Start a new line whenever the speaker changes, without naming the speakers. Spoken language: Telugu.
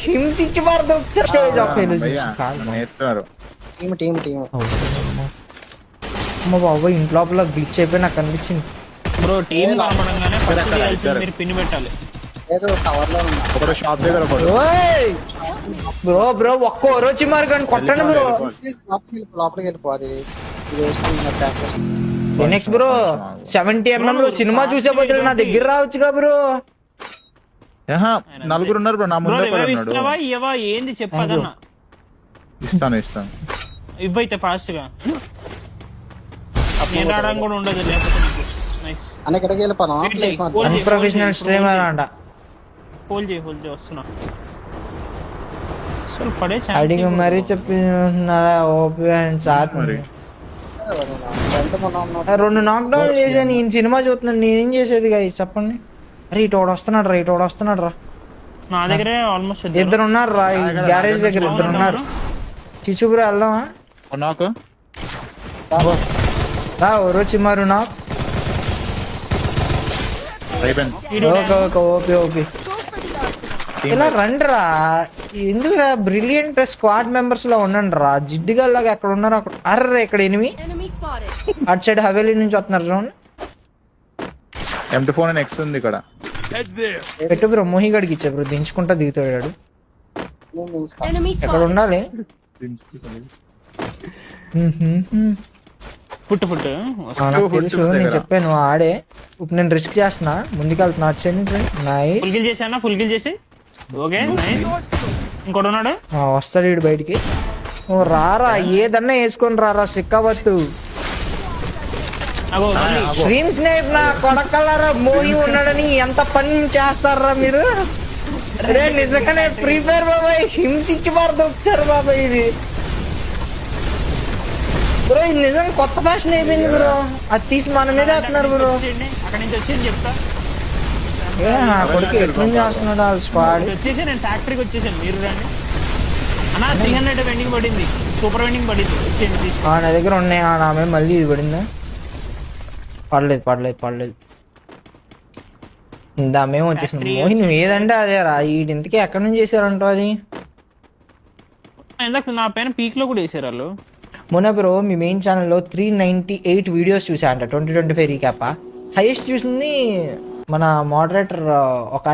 హింసించి మారదు స్టేజ్ ఆఫ్ అమ్మ బాబు ఇంట్లోపల గ్లిచ్ అయిపోయి నాకు కనిపించింది
బ్రో టీం కనపడంగానే ఫస్ట్ చేయాల్సింది మీరు పిన్ పెట్టాలి.
బ్రో బ్రో ఒక్క రోజు మరి కానీ కొట్టండి బ్రో. నెక్స్ట్ బ్రో 70mm లో సినిమా చూసే బదులు నా దగ్గర రావచ్చుగా బ్రో.
నలుగురు ఉన్నారు బ్రో నా ముందే
ఇస్తావా ఇవ్వవా ఏంది చెప్పదన్నా.
ఇస్తాను
ఇవ్వైతే ఫాస్ట్ గా నేను రావడం కూడా ఉండదు లేకపోతే
అన్ప్రొఫెషనల్ స్ట్రీమర్ అంట.
హోల్ చేయి వస్తున్నా అసలు పడే
అడిగి మరీ చెప్పినారా ఓపీ అండ్ సార్ మరి 2 నాక్ డౌన్ చేసాను. ఈయన సినిమా చూస్తున్నాను నేనేం చేసేది గా చెప్పండి. అరే ఇటు వస్తున్నాడు రా
నా దగ్గరే ఆల్మోస్ట్
2 ఉన్నారు రా ఈ గ్యారేజ్ దగ్గర 2 ఉన్నారు. కిచుబ్రా వెళ్దామా రా రోజు మారు నాకు ఓపీ ఇలా రండిరా. ఎందుకురా బ్రిలియంట్ స్క్వాడ్ మెంబర్స్ లో ఉండండి రా. జిడ్డుగల్లాగా ఎక్కడ ఉన్నారు అక్కడ. అర్రే ఇక్కడ ఎనిమి అటు సైడ్ హవేలీ నుంచి వస్తున్నారు.
ఇక్కడ
పెట్టు బ్రో మోహిగడికి ఇచ్చా బ్రో దించుకుంటా దిగుతాడు. ఎక్కడ ఉండాలి నాకు తెలుసు నేను చెప్పాను ఆడే. ఇప్పుడు నేను రిస్క్ చేస్తున్నా ముందుకెళ్తున్నా.
ఫుల్ కిల్ చేసి ఓకే ఇంకోటి ఉన్నాడు
వస్తాడు వీడు బయటికి. ఓ రారా ఏదన్నా వేసుకొని రారా సిక్కవత్తు. స్ట్రీమ్ స్నేప్ నా కొడకల్లారా మోయి ఉన్నాడని ఎంత పని చేస్తారా మీరు. రే నిజంగానే ఫ్రీ ఫైర్ బాబాయ్ హింసించి మారదొక్కారు బాబాయ్ ఇది బ్రో. ఇది నిజంగా కొత్త ఫ్యాషన్ అయిపోయింది బ్రో. అది తీసి మన మీద వేస్తున్నారు బ్రో.
అక్కడ నుంచి వచ్చి చెప్తా
నా కొడుకు ఎట్లా చేస్తున్నాడు వాళ్ళ స్క్వాడ్.
వచ్చేసి నేను ఫ్యాక్టరీకి వచ్చేసాను మీరు రండి అన్న. 300 వెండింగ్ పడింది సూపర్ వెండింగ్ పడింది వచ్చేయండి.
నా దగ్గర ఉన్నాయి నా మీద మళ్ళీ ఇది పడిందా. పడలేదు ఇందా మేము వచ్చేసింది. మోహిన్ నువ్వు ఏదంటే అదే రా. ఇంతకీ ఎక్కడి నుంచి చేశారంటో అది.
ఇందాక నా పైన పీక్ లో కూడా వేసారు వాళ్ళు.
మొన్న బ్రో మీ మెయిన్ ఛానల్లో 398 వీడియోస్ చూసా అంట 2025 రీక్యాప్. హైయెస్ట్ చూసింది మన మోడరేటర్ ఒక